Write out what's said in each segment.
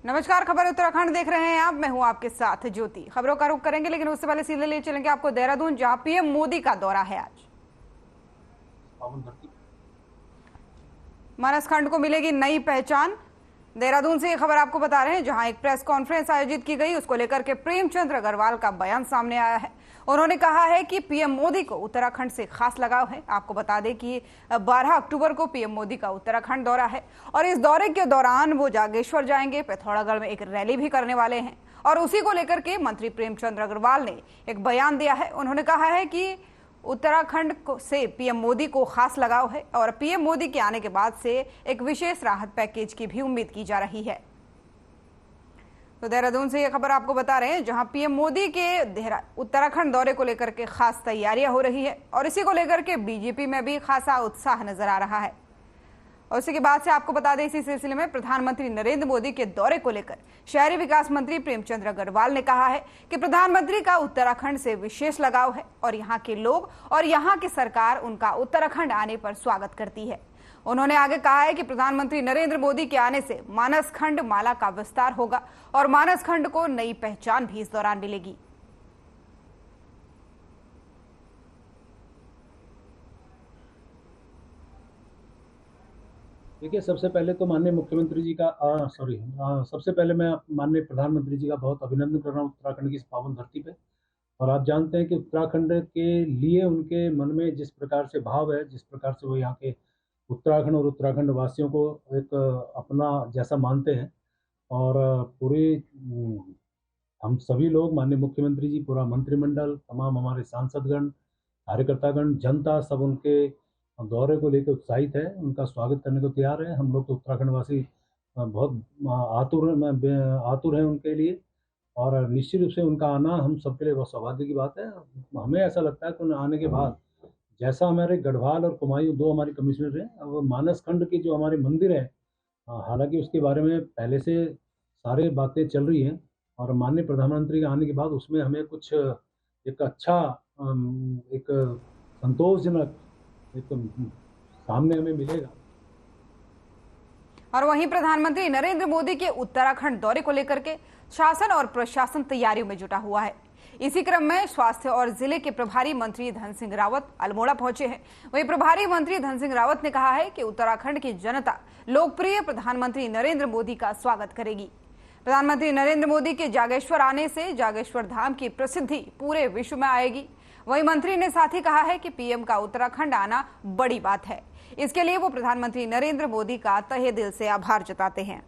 नमस्कार, खबर उत्तराखंड देख रहे हैं आप। मैं हूं आपके साथ ज्योति। खबरों का रुख करेंगे, लेकिन उससे पहले सीधे ले चलेंगे आपको देहरादून, जहां पीएम मोदी का दौरा है। आज मानस खंड को मिलेगी नई पहचान। देहरादून से ये खबर आपको बता रहे हैं, जहां एक प्रेस कॉन्फ्रेंस आयोजित की गई, उसको लेकर के प्रेमचंद्र अग्रवाल का बयान सामने आया है। उन्होंने कहा है कि पीएम मोदी को उत्तराखंड से खास लगाव है। आपको बता दें कि 12 अक्टूबर को पीएम मोदी का उत्तराखंड दौरा है और इस दौरे के दौरान वो जागेश्वर जाएंगे, पिथौरागढ़ में एक रैली भी करने वाले हैं। और उसी को लेकर के मंत्री प्रेमचंद्र अग्रवाल ने एक बयान दिया है। उन्होंने कहा है कि उत्तराखंड से पीएम मोदी को खास लगाव है और पीएम मोदी के आने के बाद से एक विशेष राहत पैकेज की भी उम्मीद की जा रही है। तो देहरादून से यह खबर आपको बता रहे हैं, जहां पीएम मोदी के उत्तराखंड दौरे को लेकर के खास तैयारियां हो रही है और इसी को लेकर के बीजेपी में भी खासा उत्साह नजर आ रहा है। और उसी के बाद से आपको बता दें, इसी सिलसिले में प्रधानमंत्री नरेंद्र मोदी के दौरे को लेकर शहरी विकास मंत्री प्रेमचंद्र अग्रवाल ने कहा है कि प्रधानमंत्री का उत्तराखंड से विशेष लगाव है और यहाँ के लोग और यहाँ की सरकार उनका उत्तराखंड आने पर स्वागत करती है। उन्होंने आगे कहा है कि प्रधानमंत्री नरेंद्र मोदी के आने से मानस खंड माला का विस्तार होगा और मानस खंड को नई पहचान भी इस दौरान मिलेगी। देखिए, सबसे पहले तो माननीय मुख्यमंत्री जी का सबसे पहले मैं माननीय प्रधानमंत्री जी का बहुत अभिनंदन कर रहा हूँ उत्तराखंड की इस पावन धरती पे। और आप जानते हैं कि उत्तराखंड के लिए उनके मन में जिस प्रकार से भाव है, जिस प्रकार से वो यहाँ के उत्तराखंड और उत्तराखंड वासियों को एक अपना जैसा मानते हैं। और पूरी हम सभी लोग, माननीय मुख्यमंत्री जी, पूरा मंत्रिमंडल, तमाम हमारे सांसदगण, कार्यकर्तागण, जनता सब उनके दौरे को लेकर उत्साहित है, उनका स्वागत करने को तैयार है। हम लोग तो उत्तराखंड वासी बहुत आतुर हैं उनके लिए और निश्चित रूप से उनका आना हम सबके लिए बहुत सौभाग्य की बात है। हमें ऐसा लगता है कि उन्हें आने के बाद जैसा हमारे गढ़वाल और कुमायूं दो हमारी कमिश्नर हैं, अब मानस खंड की जो हमारे मंदिर है, हालांकि उसके बारे में पहले से सारे बातें चल रही हैं और माननीय प्रधानमंत्री के आने के बाद उसमें हमें कुछ एक अच्छा एक संतोषजनक एक सामने हमें मिलेगा। और वहीं प्रधानमंत्री नरेंद्र मोदी के उत्तराखंड दौरे को लेकर के शासन और प्रशासन तैयारियों में जुटा हुआ है। इसी क्रम में स्वास्थ्य और जिले के प्रभारी मंत्री धन सिंह रावत अल्मोड़ा पहुंचे हैं। वहीं प्रभारी मंत्री धन सिंह रावत ने कहा है कि उत्तराखंड की जनता लोकप्रिय प्रधानमंत्री नरेंद्र मोदी का स्वागत करेगी। प्रधानमंत्री नरेंद्र मोदी के जागेश्वर आने से जागेश्वर धाम की प्रसिद्धि पूरे विश्व में आएगी। वहीं मंत्री ने साथ ही कहा है कि पीएम का उत्तराखंड आना बड़ी बात है। इसके लिए वो प्रधानमंत्री नरेंद्र मोदी का तहे दिल से आभार जताते हैं।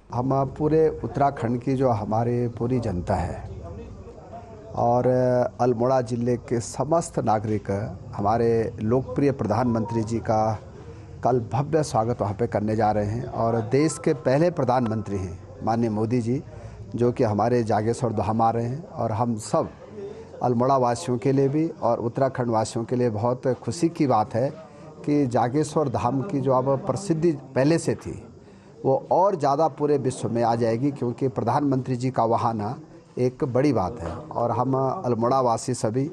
हम पूरे उत्तराखंड की जो हमारी पूरी जनता है और अल्मोड़ा जिले के समस्त नागरिक हमारे लोकप्रिय प्रधानमंत्री जी का कल भव्य स्वागत वहाँ पे करने जा रहे हैं। और देश के पहले प्रधानमंत्री हैं माननीय मोदी जी, जो कि हमारे जागेश्वर धाम आ रहे हैं। और हम सब अल्मोड़ा वासियों के लिए भी और उत्तराखंड वासियों के लिए बहुत खुशी की बात है कि जागेश्वर धाम की जो अब प्रसिद्धि पहले से थी वो और ज़्यादा पूरे विश्व में आ जाएगी, क्योंकि प्रधानमंत्री जी का वहाँ आना एक बड़ी बात है। और हम अल्मोड़ा वासी सभी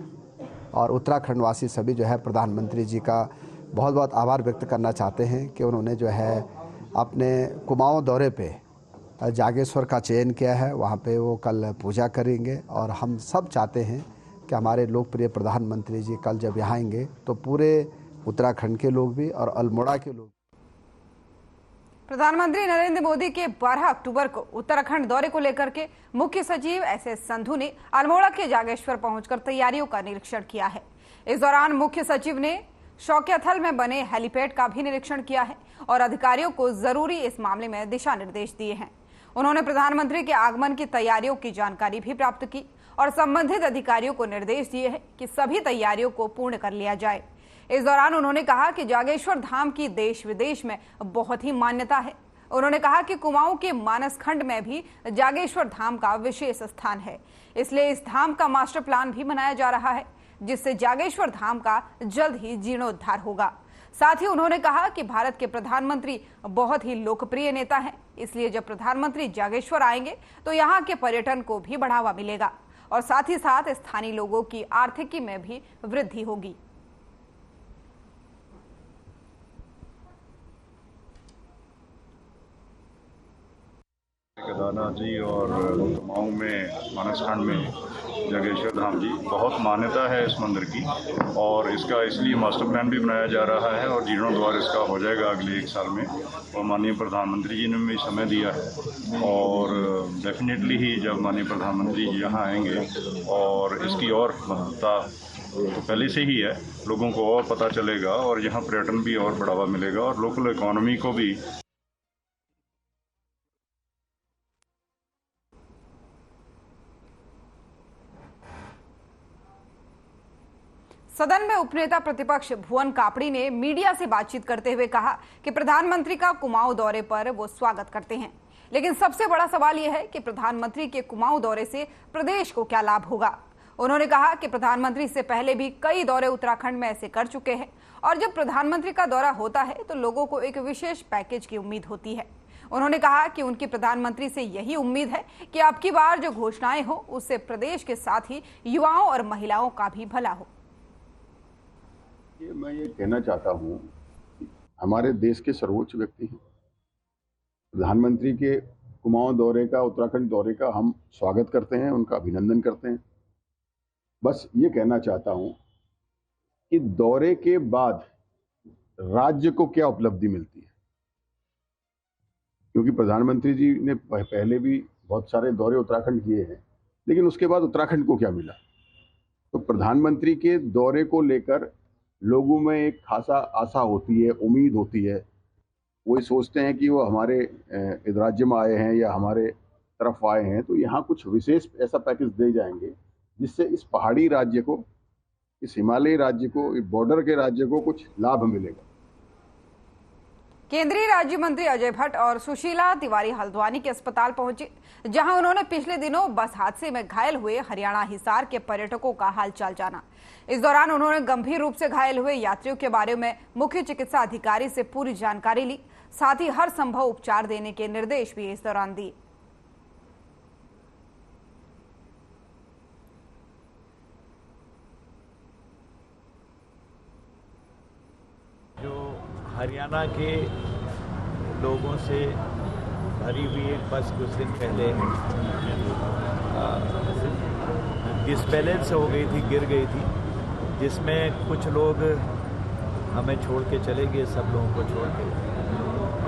और उत्तराखंड वासी सभी जो है प्रधानमंत्री जी का बहुत बहुत आभार व्यक्त करना चाहते हैं कि उन्होंने जो है अपने कुमाऊं दौरे पे जागेश्वर का चयन किया है। वहाँ पे वो कल पूजा करेंगे और हम सब चाहते हैं कि हमारे लोकप्रिय प्रधानमंत्री जी कल जब यहाँ आएंगे तो पूरे उत्तराखंड के लोग भी और अल्मोड़ा के लोग। प्रधानमंत्री नरेंद्र मोदी के 12 अक्टूबर को उत्तराखंड दौरे को लेकर के मुख्य सचिव एस संधू ने अल्मोड़ा के जागेश्वर पहुंचकर तैयारियों का निरीक्षण किया है। इस दौरान मुख्य सचिव ने शौकियाथल में बने हेलीपैड का भी निरीक्षण किया है और अधिकारियों को जरूरी इस मामले में दिशा निर्देश दिए हैं। उन्होंने प्रधानमंत्री के आगमन की तैयारियों की जानकारी भी प्राप्त की और संबंधित अधिकारियों को निर्देश दिए हैं कि सभी तैयारियों को पूर्ण कर लिया जाए। इस दौरान उन्होंने कहा कि जागेश्वर धाम की देश विदेश में बहुत ही मान्यता है। उन्होंने कहा कि कुमाऊं के मानस खंड में भी जागेश्वर धाम का विशेष स्थान है, इसलिए इस धाम का मास्टर प्लान भी बनाया जा रहा है, जिससे जागेश्वर धाम का जल्द ही जीर्णोद्धार होगा। साथ ही उन्होंने कहा कि भारत के प्रधानमंत्री बहुत ही लोकप्रिय नेता हैं, इसलिए जब प्रधानमंत्री जागेश्वर आएंगे तो यहाँ के पर्यटन को भी बढ़ावा मिलेगा और साथ ही साथ स्थानीय लोगों की आर्थिकी में भी वृद्धि होगी। केदारनाथ जी और कुमाऊं में मानसखंड में जागेश्वर धाम जी बहुत मान्यता है इस मंदिर की, और इसका इसलिए मास्टर प्लान भी बनाया जा रहा है और जीर्णोद्वार इसका हो जाएगा अगले 1 साल में। और माननीय प्रधानमंत्री जी ने भी समय दिया है और डेफिनेटली ही जब माननीय प्रधानमंत्री जी यहाँ आएंगे और इसकी और महत्ता तो पहले से ही है, लोगों को और पता चलेगा और यहाँ पर्यटन भी और बढ़ावा मिलेगा और लोकल इकोनॉमी को भी। सदन में उपनेता प्रतिपक्ष भुवन कापड़ी ने मीडिया से बातचीत करते हुए कहा कि प्रधानमंत्री का कुमाऊं दौरे पर वो स्वागत करते हैं, लेकिन सबसे बड़ा सवाल यह है कि प्रधानमंत्री के कुमाऊं दौरे से प्रदेश को क्या लाभ होगा। उन्होंने कहा कि प्रधानमंत्री से पहले भी कई दौरे उत्तराखंड में ऐसे कर चुके हैं और जब प्रधानमंत्री का दौरा होता है तो लोगों को एक विशेष पैकेज की उम्मीद होती है। उन्होंने कहा कि उनकी प्रधानमंत्री से यही उम्मीद है कि अब की बार जो घोषणाएं हो उससे प्रदेश के साथ ही युवाओं और महिलाओं का भी भला हो। मैं ये कहना चाहता हूँ कि हमारे देश के सर्वोच्च व्यक्ति हैं, प्रधानमंत्री के कुमाऊं दौरे का, उत्तराखंड दौरे का हम स्वागत करते हैं, उनका अभिनंदन करते हैं। बस ये कहना चाहता हूँ कि दौरे के बाद राज्य को क्या उपलब्धि मिलती है, क्योंकि प्रधानमंत्री जी ने पहले भी बहुत सारे दौरे उत्तराखंड किए हैं, लेकिन उसके बाद उत्तराखंड को क्या मिला। तो प्रधानमंत्री के दौरे को लेकर लोगों में एक खासा आशा होती है, उम्मीद होती है। वो सोचते हैं कि वो हमारे इस राज्य में आए हैं या हमारे तरफ आए हैं तो यहाँ कुछ विशेष ऐसा पैकेज दे जाएंगे जिससे इस पहाड़ी राज्य को, इस हिमालयी राज्य को, इस बॉर्डर के राज्य को कुछ लाभ मिलेगा। केंद्रीय राज्य मंत्री अजय भट्ट और सुशीला तिवारी हल्द्वानी के अस्पताल पहुंचे, जहां उन्होंने पिछले दिनों बस हादसे में घायल हुए हरियाणा हिसार के पर्यटकों का हालचाल जाना। इस दौरान उन्होंने गंभीर रूप से घायल हुए यात्रियों के बारे में मुख्य चिकित्सा अधिकारी से पूरी जानकारी ली, साथ ही हर संभव उपचार देने के निर्देश भी इस दौरान दिए। जो हरियाणा के लोगों से भरी हुई एक बस कुछ दिन पहले डिस्बैलेंस हो गई थी, गिर गई थी, जिसमें कुछ लोग हमें छोड़ के चले गए, सब लोगों को छोड़ के,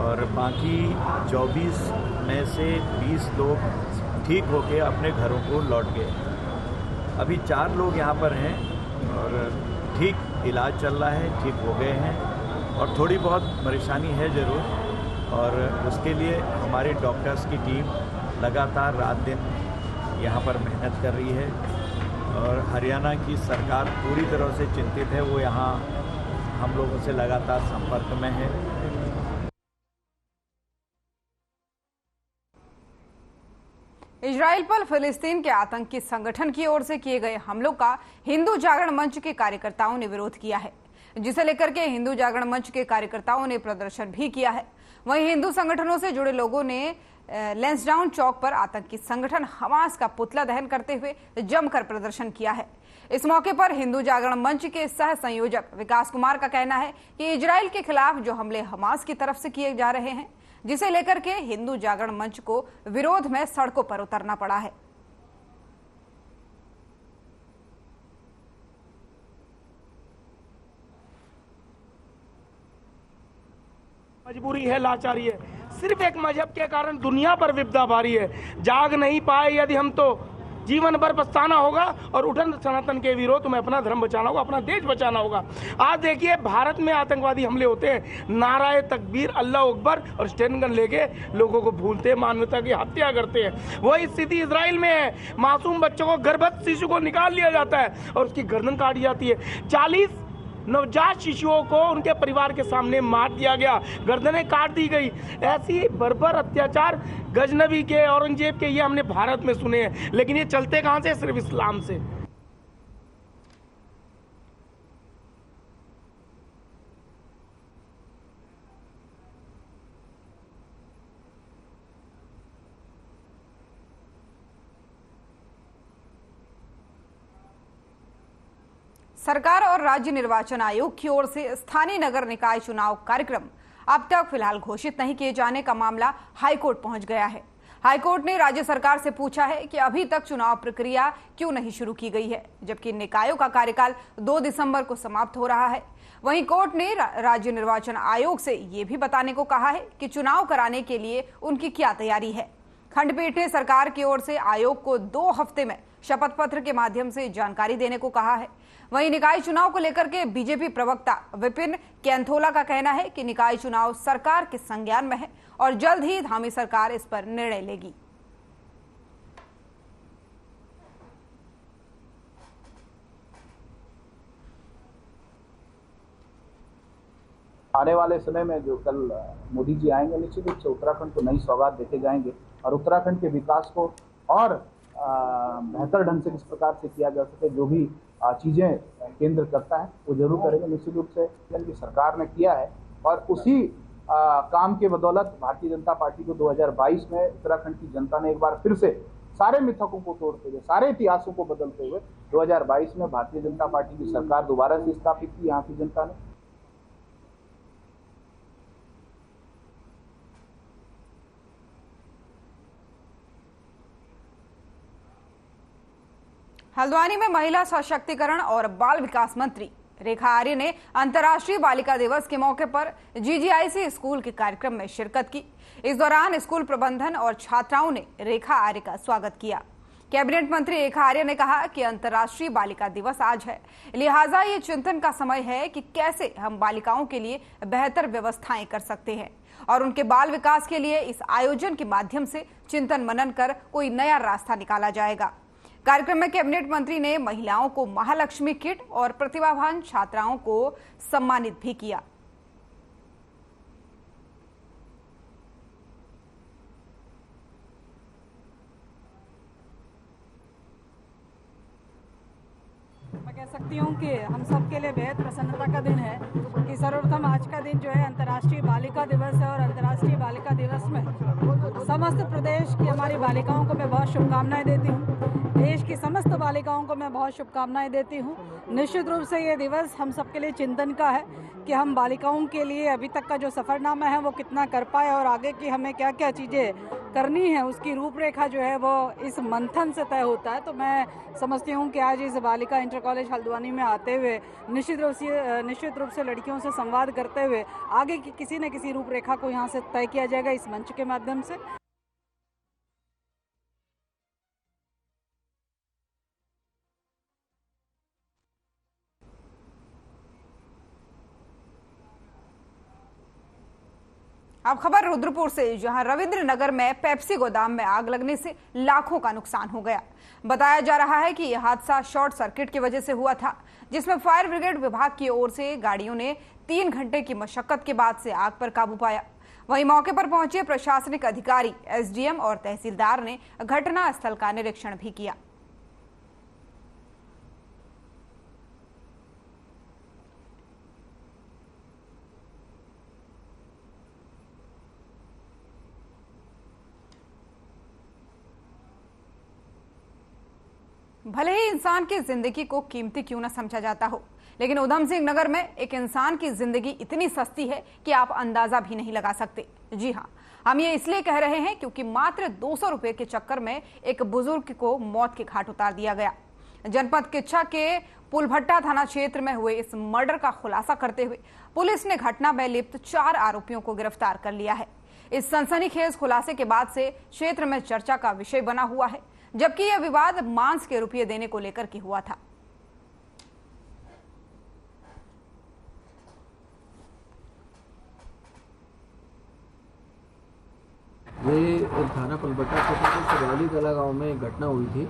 और बाकी 24 में से 20 लोग ठीक होके अपने घरों को लौट गए। अभी 4 लोग यहाँ पर हैं और ठीक इलाज चल रहा है, ठीक हो गए हैं, और थोड़ी बहुत परेशानी है ज़रूर, और उसके लिए हमारे डॉक्टर्स की टीम लगातार रात दिन यहाँ पर मेहनत कर रही है, और हरियाणा की सरकार पूरी तरह से चिंतित है। वो यहाँ हम लोगों से लगातार संपर्क में है। इजराइल पर फिलिस्तीन के आतंकी संगठन की ओर से किए गए हमलों का हिंदू जागरण मंच के कार्यकर्ताओं ने विरोध किया है, जिसे लेकर के हिंदू जागरण मंच के कार्यकर्ताओं ने प्रदर्शन भी किया है। वहीं हिंदू संगठनों से जुड़े लोगों ने लैंसडाउन चौक पर आतंकी संगठन हमास का पुतला दहन करते हुए जमकर प्रदर्शन किया है। इस मौके पर हिंदू जागरण मंच के सह संयोजक विकास कुमार का कहना है कि इजराइल के खिलाफ जो हमले हमास की तरफ से किए जा रहे हैं, जिसे लेकर के हिंदू जागरण मंच को विरोध में सड़कों पर उतरना पड़ा है। मजबूरी है, लाचारी है, सिर्फ एक मजहब के कारण दुनिया पर विपदा भारी है। जाग नहीं पाए यदि हम तो जीवन भर पछताना होगा और उठन सनातन के विरोध में अपना धर्म बचाना होगा, अपना देश बचाना होगा। आज देखिए भारत में आतंकवादी हमले होते हैं, नाराए तकबीर, अल्लाह अकबर और स्टेन गन लेके लोगों को भूलते, मानवता की हत्या करते हैं। वही स्थिति इजराइल में है। मासूम बच्चों को, गर्भस्थ शिशु को निकाल लिया जाता है और उसकी गर्दन काटी जाती है। 40 नवजात शिशुओं को उनके परिवार के सामने मार दिया गया, गर्दनें काट दी गई। ऐसी बर्बर अत्याचार गजनबी के, औरंगजेब के, ये हमने भारत में सुने हैं, लेकिन ये चलते कहां से? सिर्फ इस्लाम से। सरकार और राज्य निर्वाचन आयोग की ओर से स्थानीय नगर निकाय चुनाव कार्यक्रम अब तक फिलहाल घोषित नहीं किए जाने का मामला हाईकोर्ट पहुंच गया है। हाईकोर्ट ने राज्य सरकार से पूछा है कि अभी तक चुनाव प्रक्रिया क्यों नहीं शुरू की गई है, जबकि निकायों का कार्यकाल 2 दिसंबर को समाप्त हो रहा है। वहीं कोर्ट ने राज्य निर्वाचन आयोग से ये भी बताने को कहा है कि चुनाव कराने के लिए उनकी क्या तैयारी है। खंडपीठ ने सरकार की ओर से आयोग को 2 हफ्ते में शपथ पत्र के माध्यम से जानकारी देने को कहा है। वहीं निकाय चुनाव को लेकर के बीजेपी प्रवक्ता विपिन कैंथोला का कहना है कि निकाय चुनाव सरकार के संज्ञान में है और जल्द ही धामी सरकार इस पर निर्णय लेगी। आने वाले समय में जो कल मोदी जी आएंगे, निश्चित रूप से उत्तराखंड को नई सौगात देके जाएंगे और उत्तराखंड के विकास को और बेहतर ढंग से किस प्रकार से किया जा सके, जो भी चीजें केंद्र करता है वो जरूर करेंगे। निश्चित रूप से की सरकार ने किया है और उसी काम के बदौलत भारतीय जनता पार्टी को 2022 में उत्तराखंड की जनता ने एक बार फिर से सारे मिथकों को तोड़ते हुए, सारे इतिहासों को बदलते हुए 2022 में भारतीय जनता पार्टी की सरकार दोबारा से स्थापित की यहाँ की जनता ने। हल्द्वानी में महिला सशक्तिकरण और बाल विकास मंत्री रेखा आर्य ने अंतर्राष्ट्रीय बालिका दिवस के मौके पर जीजीआईसी स्कूल के कार्यक्रम में शिरकत की। इस दौरान स्कूल प्रबंधन और छात्राओं ने रेखा आर्य का स्वागत किया। कैबिनेट मंत्री रेखा आर्य ने कहा कि अंतर्राष्ट्रीय बालिका दिवस आज है, लिहाजा ये चिंतन का समय है कि कैसे हम बालिकाओं के लिए बेहतर व्यवस्थाएं कर सकते हैं और उनके बाल विकास के लिए इस आयोजन के माध्यम से चिंतन मनन कर कोई नया रास्ता निकाला जाएगा। कार्यक्रम में कैबिनेट मंत्री ने महिलाओं को महालक्ष्मी किट और प्रतिभावान छात्राओं को सम्मानित भी किया। मैं कह सकती हूँ कि हम सब के लिए बेहद प्रसन्नता का दिन है कि सर्वप्रथम आज का दिन जो है अंतर्राष्ट्रीय बालिका दिवस है और अंतर्राष्ट्रीय बालिका दिवस में समस्त प्रदेश की हमारी बालिकाओं को मैं बहुत शुभकामनाएं देती हूँ। देश की समस्त बालिकाओं को मैं बहुत शुभकामनाएं देती हूँ। निश्चित रूप से ये दिवस हम सबके लिए चिंतन का है कि हम बालिकाओं के लिए अभी तक का जो सफ़रनामा है वो कितना कर पाए और आगे की हमें क्या क्या चीज़ें करनी है, उसकी रूपरेखा जो है वो इस मंथन से तय होता है। तो मैं समझती हूँ कि आज इस बालिका इंटर कॉलेज हल्द्वानी में आते हुए निश्चित रूप से लड़कियों से संवाद करते हुए आगे की किसी न किसी रूपरेखा को यहाँ से तय किया जाएगा इस मंच के माध्यम से। अब खबर रुद्रपुर से, जहां रविंद्र नगर में पेप्सी गोदाम में आग लगने से लाखों का नुकसान हो गया। बताया जा रहा है कि यह हादसा शॉर्ट सर्किट की वजह से हुआ था, जिसमें फायर ब्रिगेड विभाग की ओर से गाड़ियों ने 3 घंटे की मशक्कत के बाद से आग पर काबू पाया। वहीं मौके पर पहुंचे प्रशासनिक अधिकारी, एसडीएम और तहसीलदार ने घटना स्थल का निरीक्षण भी किया। भले ही इंसान की जिंदगी को कीमती क्यों न समझा जाता हो, लेकिन उधम सिंह नगर में एक इंसान की जिंदगी इतनी सस्ती है कि आप अंदाजा भी नहीं लगा सकते। जी हाँ, हम ये इसलिए कह रहे हैं क्योंकि मात्र 200 रुपए के चक्कर में एक बुजुर्ग को मौत के घाट उतार दिया गया। जनपद किच्छा के पुलभट्टा थाना क्षेत्र में हुए इस मर्डर का खुलासा करते हुए पुलिस ने घटना में लिप्त 4 आरोपियों को गिरफ्तार कर लिया है। इस सनसनीखेज खुलासे के बाद से क्षेत्र में चर्चा का विषय बना हुआ है, जबकि यह विवाद मांस के रुपये देने को लेकर के हुआ था। ये थाना पुलभट्टा क्षेत्र के सिरौली कला गांव में एक घटना हुई थी,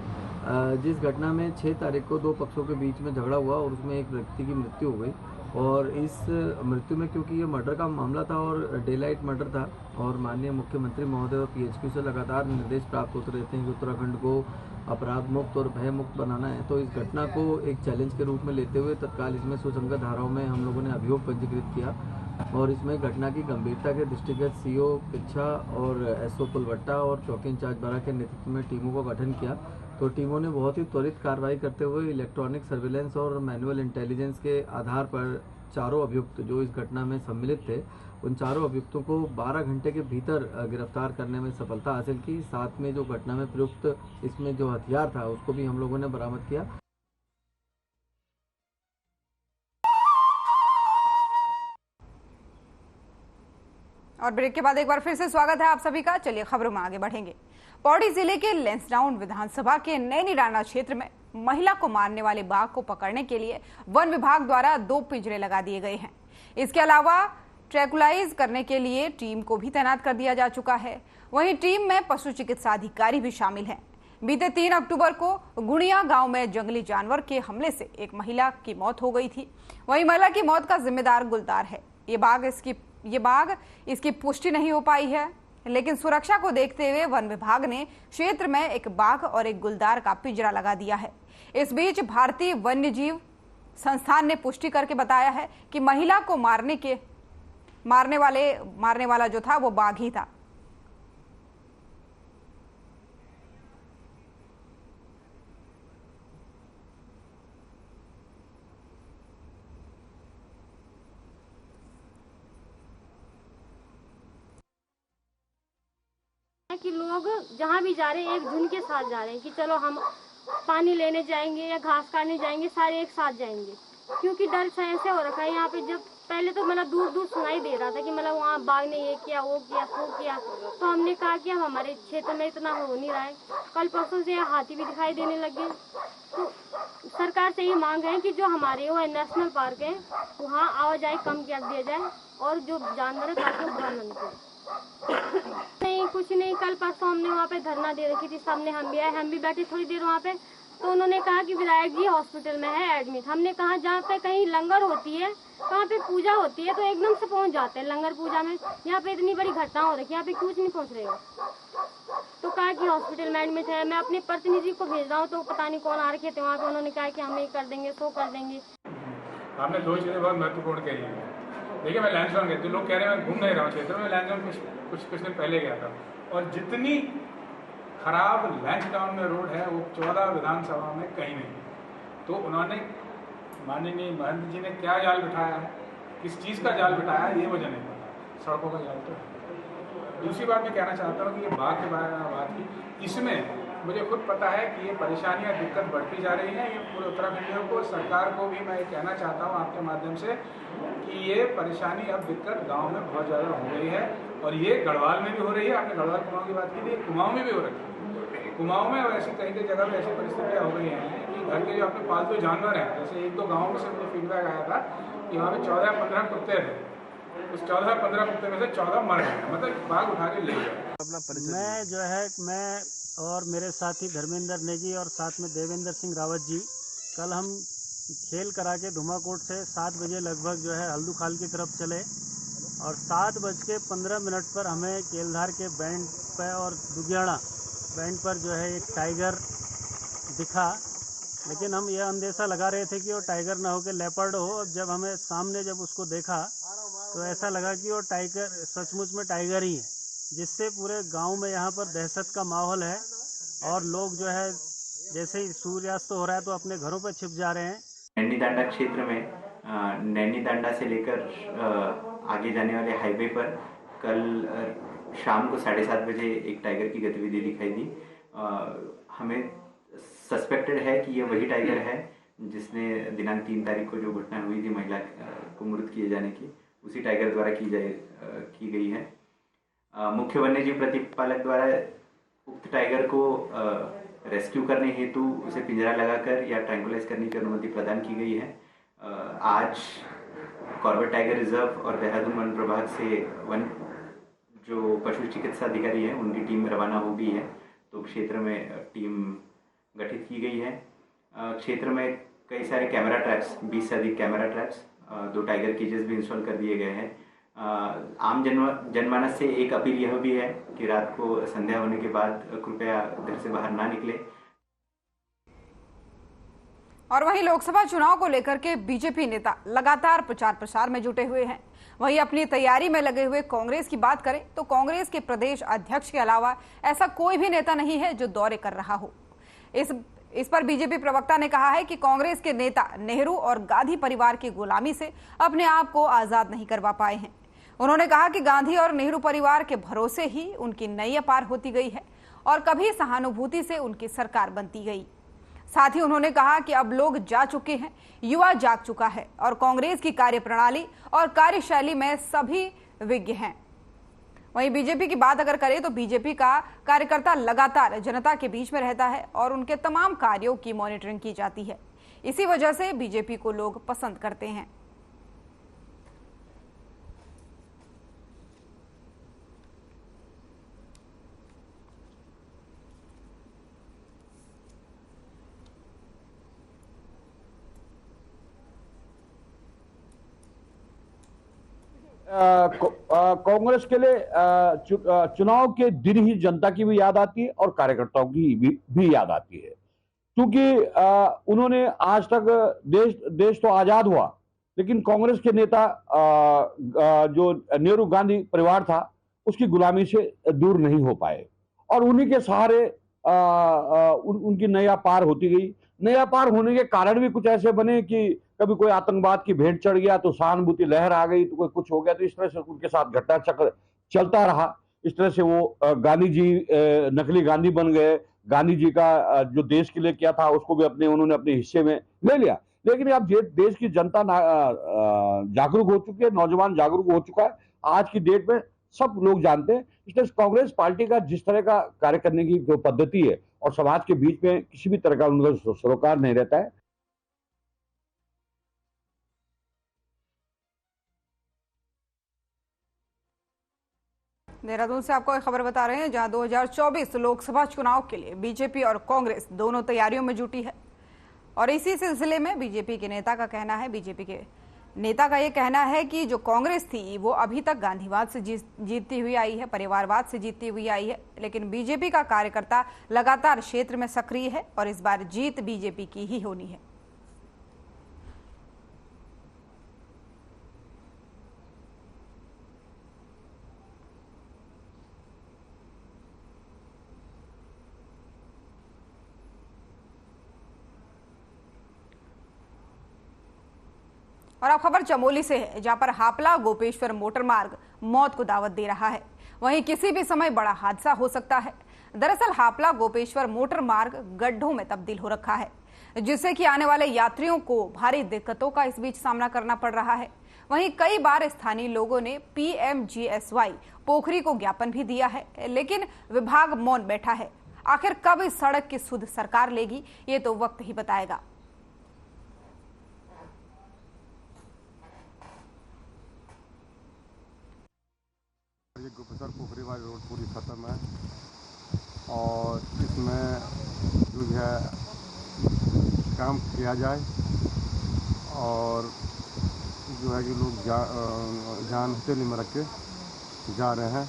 जिस घटना में 6 तारीख को 2 पक्षों के बीच में झगड़ा हुआ और उसमें एक व्यक्ति की मृत्यु हो गई। और इस मृत्यु में क्योंकि ये मर्डर का मामला था और डे लाइट मर्डर था और माननीय मुख्यमंत्री महोदय और पीएचक्यू से लगातार निर्देश प्राप्त होते रहते हैं कि उत्तराखंड को अपराध मुक्त और भय मुक्त बनाना है, तो इस घटना को एक चैलेंज के रूप में लेते हुए तत्काल इसमें सुसंगत धाराओं में हम लोगों ने अभियोग पंजीकृत किया और इसमें घटना की गंभीरता के दृष्टिगत सीओ किच्छा और एसओ पुलभट्टा और चौकी इंचार्ज बारा के नेतृत्व में टीमों का गठन किया। तो टीमों ने बहुत ही त्वरित कार्रवाई करते हुए इलेक्ट्रॉनिक सर्विलेंस और मैनुअल इंटेलिजेंस के आधार पर चारों अभियुक्त जो इस घटना में सम्मिलित थे, उन चारों अभियुक्तों को 12 घंटे के भीतर गिरफ्तार करने में सफलता हासिल की। साथ में जो घटना में प्रयुक्त इसमें जो हथियार था उसको भी हम लोगों ने बरामद किया। और ब्रेक के बाद एक बार फिर से स्वागत है आप सभी का। चलिए खबरों में आगे बढ़ेंगे। पौड़ी जिले के लैंसडाउन विधानसभा के नैनीडांडा क्षेत्र में महिला को मारने वाले बाघ को पकड़ने के लिए वन विभाग द्वारा 2 पिंजरे लगा दिए गए हैं। इसके अलावा ट्रैकुलाइज करने के लिए टीम को भी तैनात कर दिया जा चुका है। वहीं टीम में पशु चिकित्सा अधिकारी भी शामिल हैं। बीते 3 अक्टूबर को गुणिया गांव में जंगली जानवर के हमले से एक महिला की मौत हो गई थी। वहीं महिला की मौत का जिम्मेदार गुलदार है। ये बाघ इसकी पुष्टि नहीं हो पाई है, लेकिन सुरक्षा को देखते हुए वन विभाग ने क्षेत्र में एक बाघ और एक गुलदार का पिंजरा लगा दिया है। इस बीच भारतीय वन्यजीव संस्थान ने पुष्टि करके बताया है कि महिला को मारने वाला जो था वो बाघ ही था। कि लोग जहाँ भी जा रहे हैं एक झुंड के साथ जा रहे हैं कि चलो हम पानी लेने जाएंगे या घास काटने जाएंगे, सारे एक साथ जाएंगे, क्योंकि डर ऐसे हो रखा है यहाँ पे। जब पहले तो मतलब दूर दूर सुनाई दे रहा था कि मतलब वहाँ बाघ ने ये किया वो किया, तो हमने कहा कि अब हमारे क्षेत्र में इतना हो नहीं रहा है। कल परसों से हाथी भी दिखाई देने लग गए। तो सरकार से ये मांग है कि जो हमारे वो नेशनल पार्क है वहाँ आवाजाही कम कर दिया जाए और जो जानवर है ताकि वो भ्रमण करें। नहीं कुछ नहीं, कल परसों हमने वहाँ पे धरना दे रखी थी, सामने हम भी आए, हम भी बैठे थोड़ी देर वहाँ पे। तो उन्होंने कहा कि विधायक जी हॉस्पिटल में है एडमिट। हमने कहा जहाँ पे कहीं लंगर होती है, वहाँ पे पूजा होती है, तो एकदम से पहुँच जाते हैं लंगर पूजा में। यहाँ पे इतनी बड़ी घटना हो रही है, यहाँ पे कुछ नहीं पहुँच रहे हो। तो कहा कि हॉस्पिटल में एडमिट है। मैं अपने प्रतिनिधि को भेज रहा हूँ, तो पता नहीं कौन आ रखे थे वहाँ पे। उन्होंने कहा कि हम ये कर देंगे, सो कर देंगे। आपने 2 चीज़ें बहुत महत्वपूर्ण कही है। देखिए, मैं लैंसडाउन गया, जो लोग कह रहे हैं मैं घूम नहीं रहा हूँ क्षेत्र में, लैंसडाउन कुछ दिन पहले गया था, और जितनी खराब लैंसडाउन में रोड है वो 14 विधानसभा में कहीं नहीं। तो उन्होंने माननीय महंत जी ने क्या जाल बिठाया है, किस चीज़ का जाल बिठाया है, ये मुझे नहीं पता। सड़कों का जाल तो। दूसरी बात मैं कहना चाहता हूँ कि ये बाघ के बारे में बात की, इसमें मुझे खुद पता है कि ये परेशानियाँ दिक्कत बढ़ती जा रही हैं। ये पूरे उत्तराखंडियों को, सरकार को भी मैं ये कहना चाहता हूँ आपके माध्यम से कि ये परेशानी अब दिक्कत गांव में बहुत ज़्यादा हो गई है, और ये गढ़वाल में भी हो रही है। आपने गढ़वाल कुमाऊँ की बात की थी, कुमाऊँ में भी हो रही है। कुमाऊँ में और ऐसी कई कई जगह पर ऐसी परिस्थितियाँ हो गई हैं कि घर के जो अपने पालतू जानवर हैं, जैसे 1-2 गाँवों में से मुझे फीडबैक आया था कि वहाँ पर 14-15 कुत्ते थे। उस 14-15 कुत्ते में से 14 मर गए, मतलब बाघ उठा के ले गए। मैं और मेरे साथी धर्मेंद्र नेगी और साथ में देवेंद्र सिंह रावत जी, कल हम खेल करा के धुमाकोट से 7 बजे लगभग जो है हल्दूखाल की तरफ चले, और 7:15 पर हमें केलधार के बैंड पे और दुगियाड़ा बैंड पर जो है एक टाइगर दिखा। लेकिन हम यह अंदेशा लगा रहे थे कि वो टाइगर ना हो के लेपर्ड हो। और जब हमें सामने जब उसको देखा तो ऐसा लगा कि वो टाइगर सचमुच में टाइगर ही है, जिससे पूरे गांव में यहाँ पर दहशत का माहौल है, और लोग जो है जैसे ही सूर्यास्त हो रहा है तो अपने घरों पर छिप जा रहे हैं। नैनीडांडा क्षेत्र में नैनीडांडा से लेकर आगे जाने वाले हाईवे पर कल शाम को 7:30 बजे एक टाइगर की गतिविधि दिखाई दी। हमें सस्पेक्टेड है कि ये वही टाइगर है जिसने दिनांक 3 तारीख को जो घटना हुई थी महिला को मृत किए जाने की, उसी टाइगर द्वारा की गई है। मुख्य वन्यजीव प्रतिपालक द्वारा उक्त टाइगर को रेस्क्यू करने हेतु उसे पिंजरा लगाकर या ट्रैंकुलाइज करने की अनुमति प्रदान की गई है। आज कॉर्बेट टाइगर रिजर्व और देहरादून वन प्रभाग से जो पशु चिकित्सा अधिकारी है उनकी टीम रवाना हो गई है, तो क्षेत्र में टीम गठित की गई है। क्षेत्र में कई सारे कैमरा ट्रैप्स, 20 से अधिक कैमरा ट्रैप्स, 2 टाइगर केजेस भी इंस्टॉल कर दिए गए हैं। आम जनमानस से एक अपील यह भी है कि रात को संध्या होने के बाद कृपया घर से बाहर ना निकले। और वहीं लोकसभा चुनाव को लेकर के बीजेपी नेता लगातार प्रचार प्रसार में जुटे हुए हैं। वहीं अपनी तैयारी में लगे हुए कांग्रेस की बात करें तो कांग्रेस के प्रदेश अध्यक्ष के अलावा ऐसा कोई भी नेता नहीं है जो दौरे कर रहा हो। इस पर बीजेपी प्रवक्ता ने कहा है कि कांग्रेस के नेता नेहरू और गांधी परिवार की गुलामी से अपने आप को आजाद नहीं करवा पाए हैं। उन्होंने कहा कि गांधी और नेहरू परिवार के भरोसे ही उनकी नैया पार होती गई है और कभी सहानुभूति से उनकी सरकार बनती गई। साथ ही उन्होंने कहा कि अब लोग जा चुके हैं, युवा जाग चुका है और कांग्रेस की कार्यप्रणाली और कार्यशैली में सभी विज्ञ हैं। वहीं बीजेपी की बात अगर करें तो बीजेपी का कार्यकर्ता लगातार जनता के बीच में रहता है और उनके तमाम कार्यों की मॉनिटरिंग की जाती है। इसी वजह से बीजेपी को लोग पसंद करते हैं। कांग्रेस के लिए चुनाव के दिन ही जनता की भी याद आती है और कार्यकर्ताओं की भी याद आती है, क्योंकि उन्होंने आज तक देश तो आजाद हुआ, लेकिन कांग्रेस के नेता जो नेहरू गांधी परिवार था उसकी गुलामी से दूर नहीं हो पाए और उन्हीं के सहारे उनकी नैया पार होती गई। नैया पार होने के कारण भी कुछ ऐसे बने कि कभी कोई आतंकवाद की भेंट चढ़ गया तो सहानुभूति लहर आ गई, तो कोई कुछ हो गया, तो इस तरह से उनके साथ घटना चक्र चलता रहा। इस तरह से वो गांधी जी नकली गांधी बन गए। गांधी जी का जो देश के लिए किया था उसको भी उन्होंने अपने हिस्से में ले लिया। लेकिन अब देश की जनता जागरूक हो चुकी है, नौजवान जागरूक हो चुका है। आज की डेट में सब लोग जानते हैं। इसलिए कांग्रेस पार्टी का जिस तरह का कार्य करने की जो पद्धति है और समाज के बीच में किसी भी तरह का उनका सरोकार नहीं रहता है। देहरादून से आपको एक खबर बता रहे हैं, जहां 2024 लोकसभा चुनाव के लिए बीजेपी और कांग्रेस दोनों तैयारियों में जुटी है और इसी सिलसिले में बीजेपी के नेता का ये कहना है कि जो कांग्रेस थी वो अभी तक गांधीवाद से जीतती हुई आई है, परिवारवाद से जीतती हुई आई है, लेकिन बीजेपी का कार्यकर्ता लगातार क्षेत्र में सक्रिय है और इस बार जीत बीजेपी की ही होनी है। और अब खबर चमोली से है, जहां पर हापला गोपेश्वर मोटर मार्ग मौत को दावत दे रहा है। वहीं किसी भी समय बड़ा हादसा हो सकता है। दरअसल हापला गोपेश्वर मोटर मार्ग गड्ढों में तब्दील हो रखा है, जिससे कि आने वाले यात्रियों को भारी दिक्कतों का इस बीच सामना करना पड़ रहा है। वहीं कई बार स्थानीय लोगों ने PMGSY पोखरी को ज्ञापन भी दिया है, लेकिन विभाग मौन बैठा है। आखिर कब इस सड़क की सुध सरकार लेगी, ये तो वक्त ही बताएगा। ये गोपेश्वर पोखरी वाली रोड पूरी ख़त्म है और इसमें जो है काम किया जाए और जो है कि लोग जान हथेली में रख के जा रहे हैं।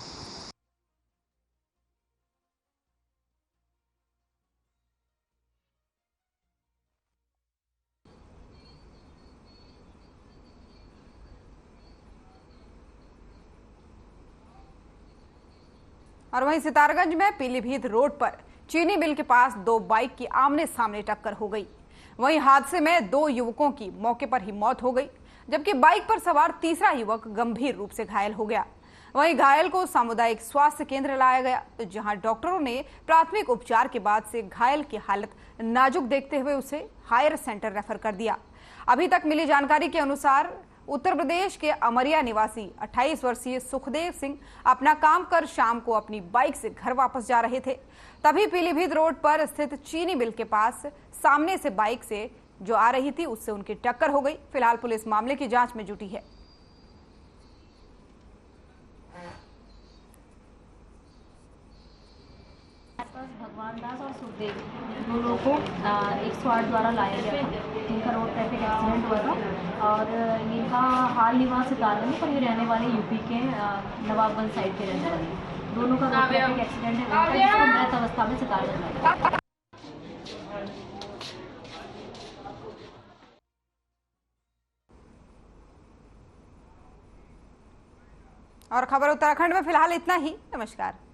और वहीं सितारगंज में पीलीभीत रोड पर चीनी मिल के पास दो बाइक की आमने सामने टक्कर हो गई। वहीं हादसे में दो युवकों की मौके पर ही मौत हो गई, जबकि बाइक पर सवार तीसरा युवक गंभीर रूप से घायल हो गया। वहीं घायल को सामुदायिक स्वास्थ्य केंद्र लाया गया, जहां डॉक्टरों ने प्राथमिक उपचार के बाद से घायल की हालत नाजुक देखते हुए उसे हायर सेंटर रेफर कर दिया। अभी तक मिली जानकारी के अनुसार उत्तर प्रदेश के अमरिया निवासी 28 वर्षीय सुखदेव सिंह अपना काम कर शाम को अपनी बाइक से घर वापस जा रहे थे। तभी पीलीभीत रोड पर स्थित चीनी मिल के पास सामने से बाइक से जो आ रही थी उससे उनकी टक्कर हो गई। फिलहाल पुलिस मामले की जांच में जुटी है। भगवान दास और सुखदेव दो लोगों को 108 द्वारा लाया गया था, जिनका रोड ट्रैफिक एक्सीडेंट हुआ था और इनका हाल निवास सितारगंज पर ये रहने वाले यूपी के नवाबगंज साइड के रहने वाले। दोनों का रोड ट्रैफिक एक्सीडेंट है, जिसको मृत अवस्था में सितारगंज लाया। और खबर उत्तराखंड में फिलहाल इतना ही। नमस्कार।